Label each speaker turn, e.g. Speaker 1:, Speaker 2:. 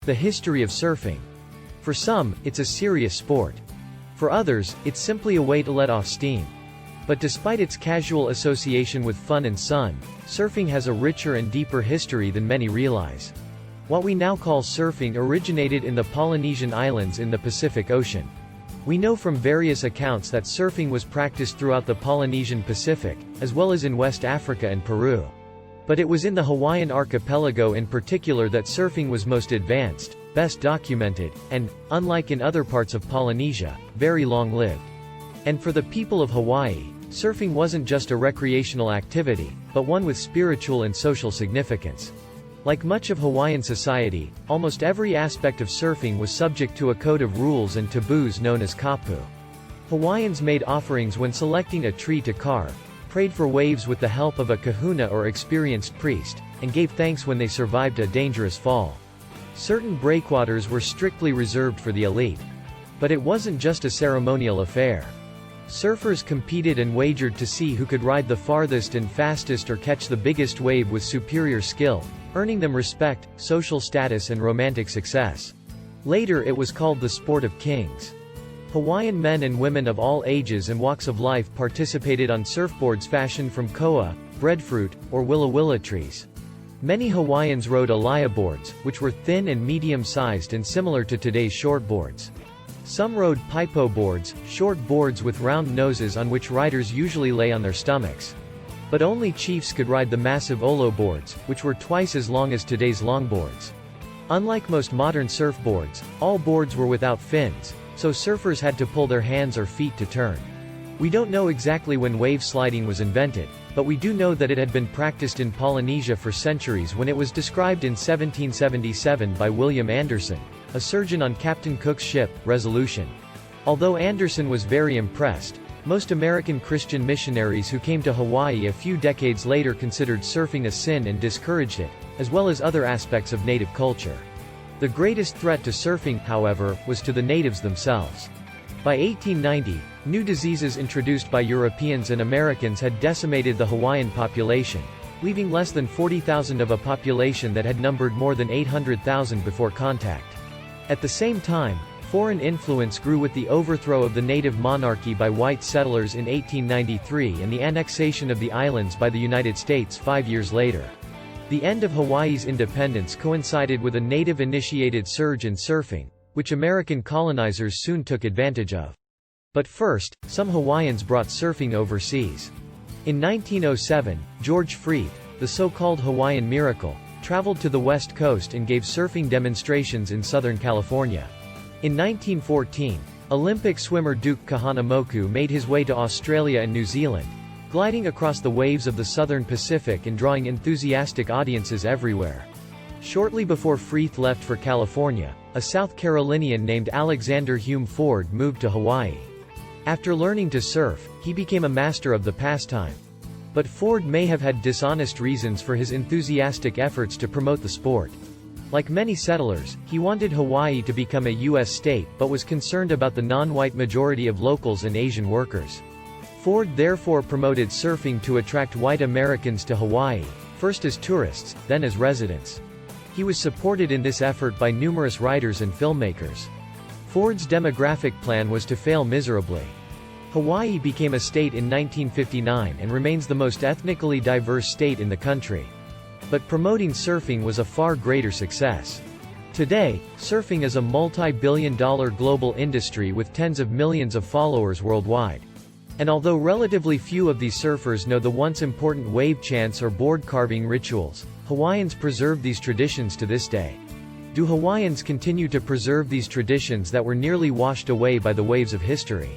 Speaker 1: The history of surfing. For some, it's a serious sport. For others, it's simply a way to let off steam. But despite its casual association with fun and sun, surfing has a richer and deeper history than many realize. What we now call surfing originated in the Polynesian islands in the Pacific Ocean. We know from various accounts that surfing was practiced throughout the Polynesian Pacific, as well as in West Africa and Peru. But it was in the Hawaiian archipelago in particular that surfing was most advanced, best documented, and, unlike in other parts of Polynesia, very long-lived. And for the people of Hawaii, surfing wasn't just a recreational activity, but one with spiritual and social significance. Like much of Hawaiian society, almost every aspect of surfing was subject to a code of rules and taboos known as kapu. Hawaiians made offerings when selecting a tree to carve, prayed for waves with the help of a kahuna or experienced priest, and gave thanks when they survived a dangerous fall. Certain breakwaters were strictly reserved for the elite. But it wasn't just a ceremonial affair. Surfers competed and wagered to see who could ride the farthest and fastest or catch the biggest wave with superior skill, earning them respect, social status and romantic success. Later it was called the Sport of Kings. Hawaiian men and women of all ages and walks of life participated on surfboards fashioned from koa, breadfruit, or willa trees. Many Hawaiians rode alaya boards, which were thin and medium-sized and similar to today's shortboards. Some rode paipo boards, short boards with round noses on which riders usually lay on their stomachs. But only chiefs could ride the massive olo boards, which were twice as long as today's longboards. Unlike most modern surfboards, all boards were without fins, so surfers had to pull their hands or feet to turn. We don't know exactly when wave sliding was invented, but we do know that it had been practiced in Polynesia for centuries when it was described in 1777 by William Anderson, a surgeon on Captain Cook's ship, Resolution. Although Anderson was very impressed, most American Christian missionaries who came to Hawaii a few decades later considered surfing a sin and discouraged it, as well as other aspects of native culture. The greatest threat to surfing, however, was to the natives themselves. By 1890, new diseases introduced by Europeans and Americans had decimated the Hawaiian population, leaving less than 40,000 of a population that had numbered more than 800,000 before contact. At the same time, foreign influence grew with the overthrow of the native monarchy by white settlers in 1893 and the annexation of the islands by the United States 5 years later. The end of Hawaii's independence coincided with a native-initiated surge in surfing, which American colonizers soon took advantage of. But first, some Hawaiians brought surfing overseas. In 1907, George Freeth, the so-called Hawaiian Miracle, traveled to the West Coast and gave surfing demonstrations in Southern California. In 1914, Olympic swimmer Duke Kahanamoku made his way to Australia and New Zealand, gliding across the waves of the Southern Pacific and drawing enthusiastic audiences everywhere. Shortly before Freeth left for California, a South Carolinian named Alexander Hume Ford moved to Hawaii. After learning to surf, he became a master of the pastime. But Ford may have had dishonest reasons for his enthusiastic efforts to promote the sport. Like many settlers, he wanted Hawaii to become a U.S. state but was concerned about the non-white majority of locals and Asian workers. Ford therefore promoted surfing to attract white Americans to Hawaii, first as tourists, then as residents. He was supported in this effort by numerous writers and filmmakers. Ford's demographic plan was to fail miserably. Hawaii became a state in 1959 and remains the most ethnically diverse state in the country. But promoting surfing was a far greater success. Today, surfing is a multi-billion-dollar global industry with tens of millions of followers worldwide. And although relatively few of these surfers know the once important wave chants or board carving rituals, Hawaiians preserve these traditions to this day. Do Hawaiians continue to preserve these traditions that were nearly washed away by the waves of history?